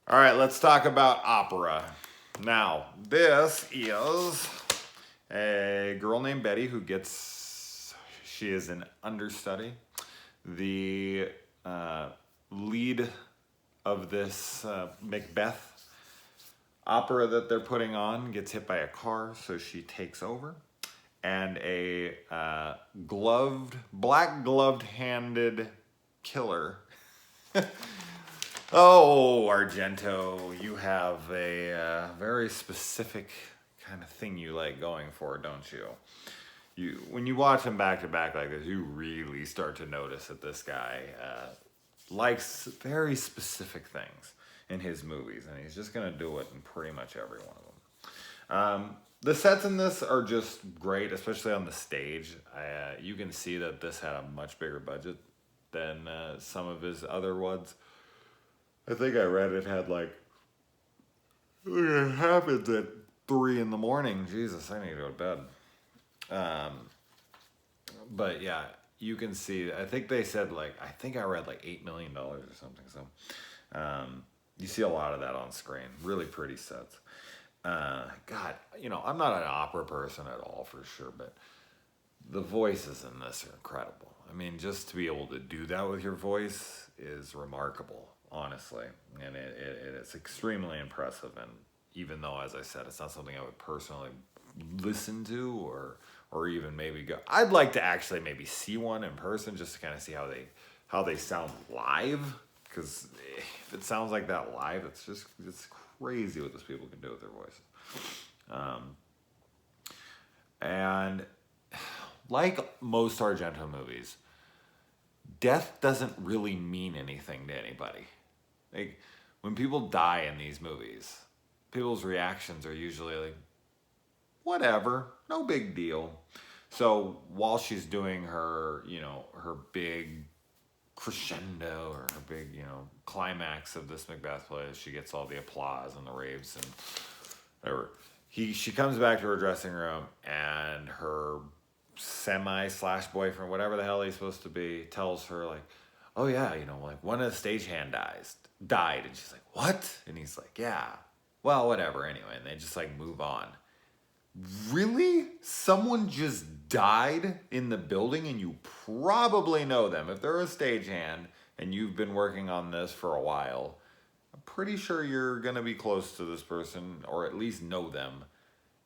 All right, let's talk about opera. Now, this is a girl named Betty who she is an understudy. The lead of this Macbeth opera that they're putting on gets hit by a car, so she takes over. And a black gloved handed killer. Oh, Argento, you have a very specific kind of thing you like going for, don't you? When you watch him back to back like this, you really start to notice that this guy likes very specific things in his movies, and he's just gonna do it in pretty much every one of them. The sets in this are just great, especially on the stage. You can see that this had a much bigger budget than some of his other ones. I think I read it had like, it happens at 3 in the morning. Jesus, I need to go to bed. But yeah, you can see, I think they said like, I think I read like $8 million or something. So you see a lot of that on screen. Really pretty sets. God, I'm not an opera person at all for sure, but the voices in this are incredible. I mean, just to be able to do that with your voice is remarkable, honestly. And it's extremely impressive. And even though, as I said, it's not something I would personally listen to or even maybe go. I'd like to actually maybe see one in person just to kind of see how they sound live. Because if it sounds like that live, it's crazy what those people can do with their voices. And like most Argento movies, death doesn't really mean anything to anybody. Like, when people die in these movies, people's reactions are usually like, whatever, no big deal. So while she's doing her, her big crescendo or her big, climax of this Macbeth play, she gets all the applause and the raves and whatever. She comes back to her dressing room, and her semi slash boyfriend, whatever the hell he's supposed to be, tells her like, "Oh yeah, like one of the stagehand died," and she's like, "What?" And he's like, "Yeah, well, whatever." Anyway, and they just like move on. Really? Someone just died in the building, and you probably know them. If they're a stagehand and you've been working on this for a while, I'm pretty sure you're going to be close to this person or at least know them.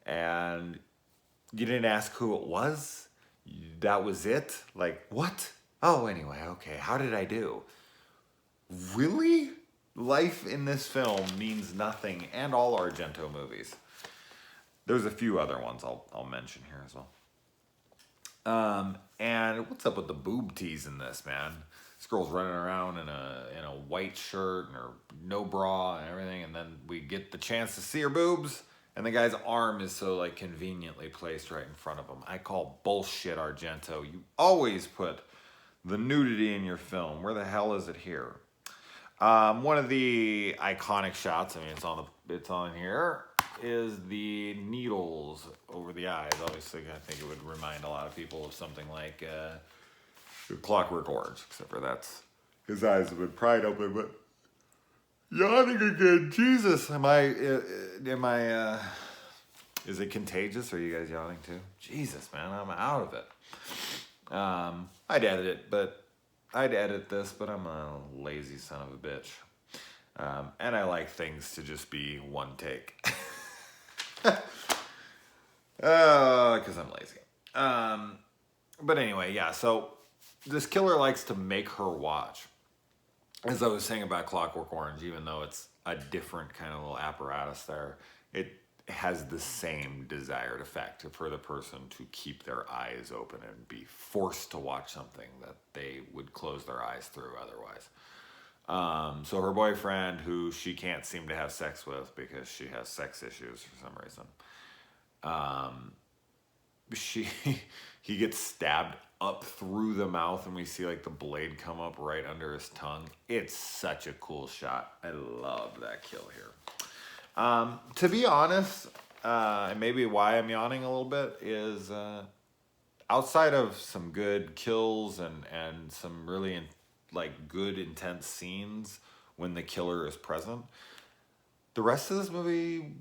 And you didn't ask who it was? That was it? Like, what? Oh, anyway, okay. How did I do? Really? Life in this film means nothing, and all Argento movies. There's a few other ones I'll mention here as well. And what's up with the boob tease in this, man? This girl's running around in a white shirt and her no bra and everything, and then we get the chance to see her boobs, and the guy's arm is so like conveniently placed right in front of him. I call bullshit, Argento. You always put the nudity in your film. Where the hell is it here? One of the iconic shots, I mean, it's on here, is the needles over the eyes. Obviously, I think it would remind a lot of people of something like Clockwork Orange, except for his eyes have been pried open, but yawning again. Jesus, is it contagious? Are you guys yawning too? Jesus, man, I'm out of it. I'd edit this, but I'm a lazy son of a bitch. And I like things to just be one take. Because I'm lazy. But anyway, yeah, so this killer likes to make her watch. As I was saying about Clockwork Orange, even though it's a different kind of little apparatus there, it has the same desired effect for the person to keep their eyes open and be forced to watch something that they would close their eyes through otherwise. So her boyfriend, who she can't seem to have sex with because she has sex issues for some reason, he gets stabbed up through the mouth, and we see like the blade come up right under his tongue. It's such a cool shot. I love that kill here. To be honest, and maybe why I'm yawning a little bit is outside of some good kills and some really good intense scenes when the killer is present, The rest of this movie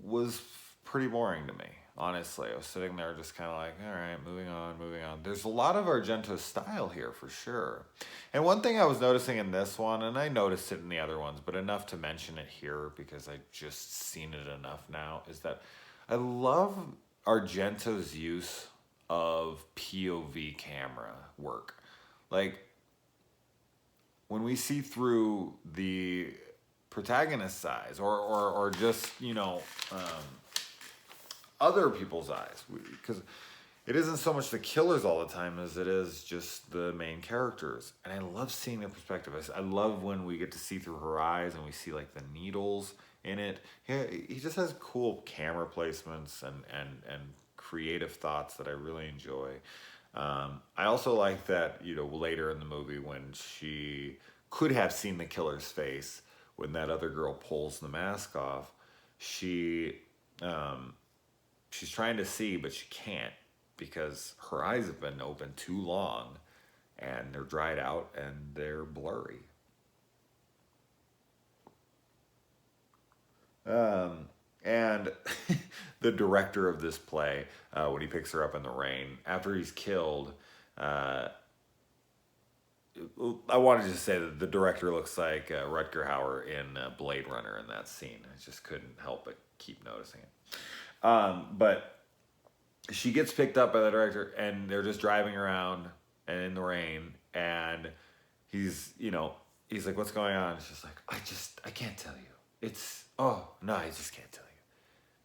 was pretty boring to me, honestly. I was sitting there just kind of like, all right, moving on, moving on. There's a lot of Argento style here for sure. And one thing I was noticing in this one, and I noticed it in the other ones, but enough to mention it here because I just seen it enough now, is that I love Argento's use of POV camera work. Like, when we see through the protagonist's eyes or just, other people's eyes, because it isn't so much the killers all the time as it is just the main characters. And I love seeing their perspective. I love when we get to see through her eyes and we see like the needles in it. He just has cool camera placements and creative thoughts that I really enjoy. I also like that, later in the movie when she could have seen the killer's face, when that other girl pulls the mask off, she's trying to see, but she can't because her eyes have been open too long and they're dried out and they're blurry. And the director of this play, when he picks her up in the rain, after he's killed, I wanted to say that the director looks like Rutger Hauer in Blade Runner in that scene. I just couldn't help but keep noticing it. But she gets picked up by the director, and they're just driving around and in the rain, and he's like, what's going on? She's just like, I can't tell you. I just can't tell you.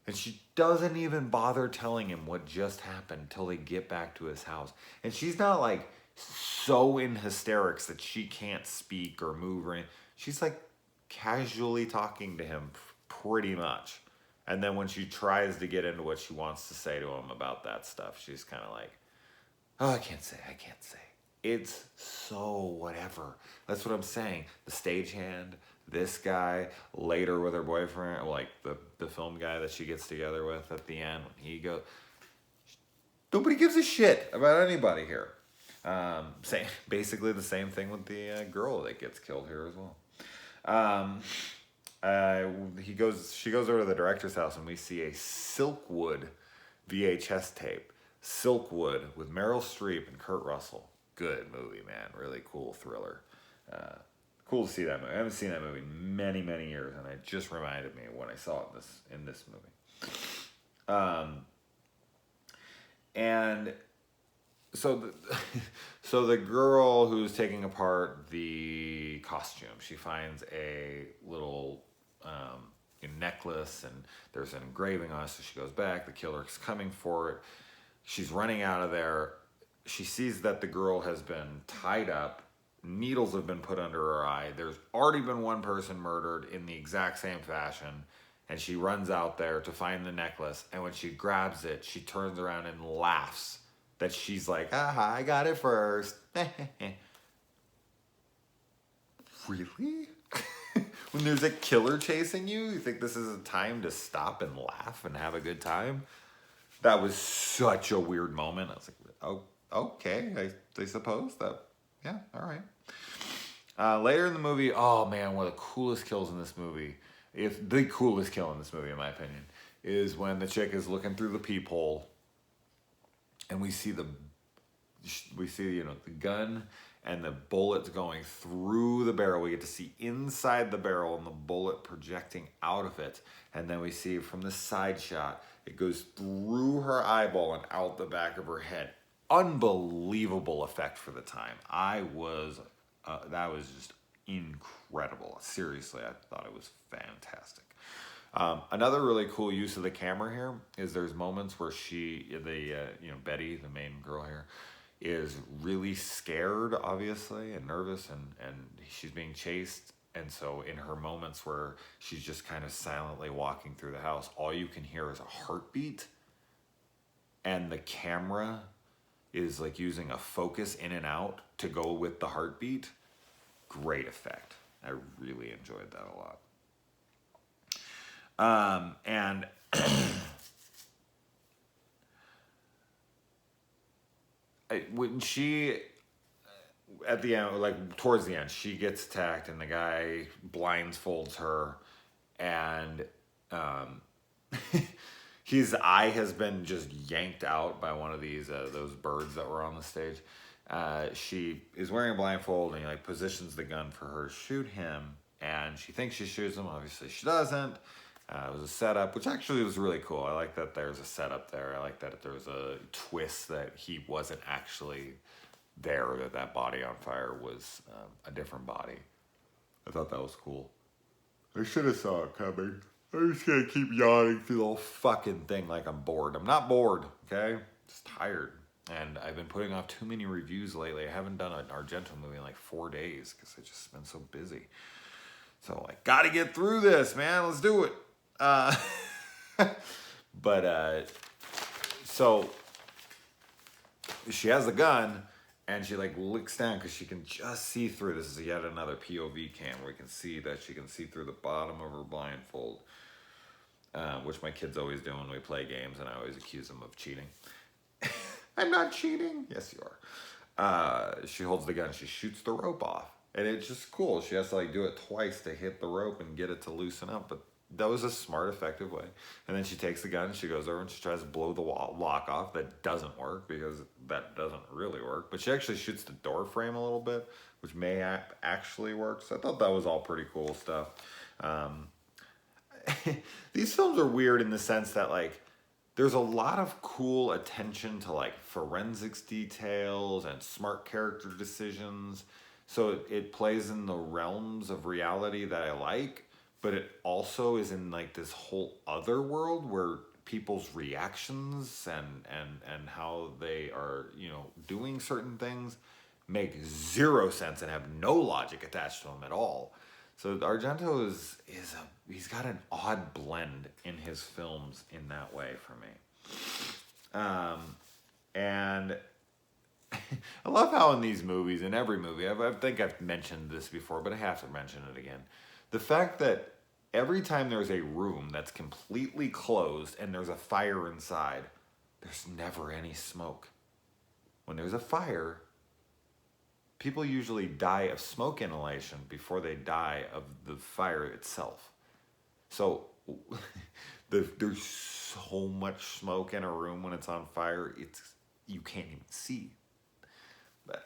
And she doesn't even bother telling him what just happened until they get back to his house. And she's not like so in hysterics that she can't speak or move or anything. She's like casually talking to him pretty much. And then when she tries to get into what she wants to say to him about that stuff, she's kind of like, I can't say. It's so whatever. That's what I'm saying. The stagehand, this guy, later with her boyfriend, like the film guy that she gets together with at the end, when he goes, nobody gives a shit about anybody here. Basically the same thing with the girl that gets killed here as well. She goes over to the director's house and we see a Silkwood VHS tape. Silkwood with Meryl Streep and Kurt Russell. Good movie, man. Really cool thriller. Cool to see that movie. I haven't seen that movie in many, many years, and it just reminded me of when I saw it in this movie. And so the girl who's taking apart the costume, she finds a little necklace, and there's an engraving on it, so she goes back. The killer's coming for it. She's running out of there. She sees that the girl has been tied up. Needles have been put under her eye. There's already been one person murdered in the exact same fashion. And she runs out there to find the necklace. And when she grabs it, she turns around and laughs that she's like, I got it first. Really? When there's a killer chasing you, you think this is a time to stop and laugh and have a good time? That was such a weird moment. I was like, oh, okay, I suppose that, yeah, all right. Later in the movie, oh man, one of the coolest kills in this movie, if the coolest kill in this movie, in my opinion, is when the chick is looking through the peephole, and we see the gun and the bullets going through the barrel. We get to see inside the barrel and the bullet projecting out of it, and then we see from the side shot, it goes through her eyeball and out the back of her head. Unbelievable effect for the time. That was just incredible. Seriously, I thought it was fantastic. Another really cool use of the camera here is there's moments where Betty, the main girl here, is really scared, obviously, and nervous, and she's being chased. And so in her moments where she's just kind of silently walking through the house, all you can hear is a heartbeat, and the camera is like using a focus in and out to go with the heartbeat. Great effect. I really enjoyed that a lot. And when she, at the end, like towards the end, she gets attacked and the guy blindfolds her and his eye has been just yanked out by one of those birds that were on the stage. She is wearing a blindfold, and he like positions the gun for her to shoot him, and she thinks she shoots him. Obviously, she doesn't. It was a setup, which actually was really cool. I like that there's a setup there. I like that there's a twist that he wasn't actually there, that body on fire was a different body. I thought that was cool. I should have saw it coming. I'm just gonna keep yawning through the whole fucking thing like I'm bored. I'm not bored, okay? Just tired. And I've been putting off too many reviews lately. I haven't done an Argento movie in like 4 days because I've just been so busy. So I gotta get through this, man. Let's do it. So she has the gun, and she like looks down because she can just see through. This is yet another POV cam where we can see that she can see through the bottom of her blindfold, which my kids always do when we play games, and I always accuse them of cheating. I'm not cheating. Yes, you are. She holds the gun. She shoots the rope off, and it's just cool. She has to like do it twice to hit the rope and get it to loosen up, but that was a smart, effective way. And then she takes the gun, and she goes over and she tries to blow the lock off. That doesn't work because that doesn't really work. But she actually shoots the door frame a little bit, which may actually work. So I thought that was all pretty cool stuff. These films are weird in the sense that like there's a lot of cool attention to like forensics details and smart character decisions. So it plays in the realms of reality that I like. But it also is in like this whole other world where people's reactions and how they are, doing certain things make zero sense and have no logic attached to them at all. So Argento he's got an odd blend in his films in that way for me. And I love how in these movies, in every movie, I think I've mentioned this before, but I have to mention it again. The fact that every time there's a room that's completely closed and there's a fire inside, there's never any smoke. When there's a fire, people usually die of smoke inhalation before they die of the fire itself. So there's so much smoke in a room when it's on fire, you can't even see.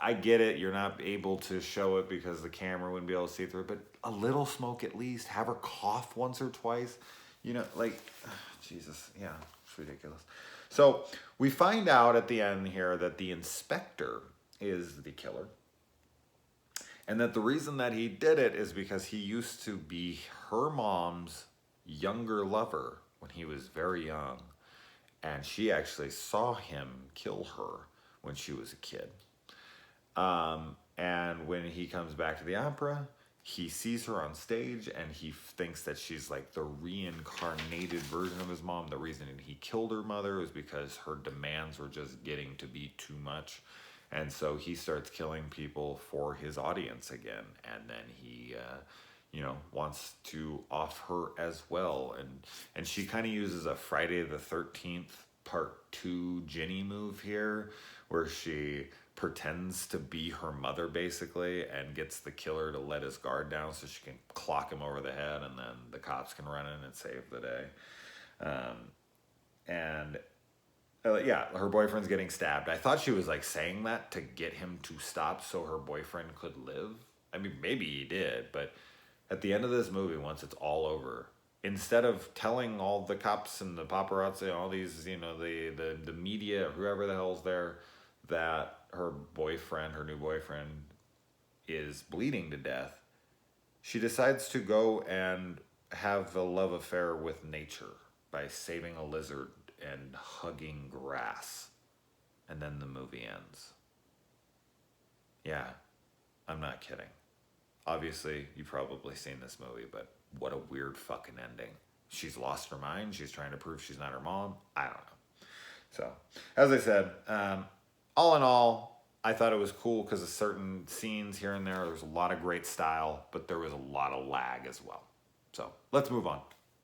I get it, you're not able to show it because the camera wouldn't be able to see through it, but a little smoke at least. Have her cough once or twice. Jesus, yeah, it's ridiculous. So we find out at the end here that the inspector is the killer. And that the reason that he did it is because he used to be her mom's younger lover when he was very young. And she actually saw him kill her when she was a kid. And when he comes back to the opera, he sees her on stage and he thinks that she's like the reincarnated version of his mom. The reason he killed her mother was because her demands were just getting to be too much. And so he starts killing people for his audience again. And then he, wants to off her as well. And she kind of uses a Friday the 13th part 2 Ginny move here, where she pretends to be her mother basically and gets the killer to let his guard down so she can clock him over the head, and then the cops can run in and save the day. Her boyfriend's getting stabbed. I thought she was like saying that to get him to stop so her boyfriend could live. I mean, maybe he did, but at the end of this movie, once it's all over, instead of telling all the cops and the paparazzi, all these, the media, whoever the hell's there, that her new boyfriend, is bleeding to death, she decides to go and have a love affair with nature by saving a lizard and hugging grass. And then the movie ends. Yeah, I'm not kidding. Obviously, you've probably seen this movie, but what a weird fucking ending. She's lost her mind. She's trying to prove she's not her mom. I don't know. So, as I said, all in all, I thought it was cool because of certain scenes here and there. There was a lot of great style, but there was a lot of lag as well. So, let's move on.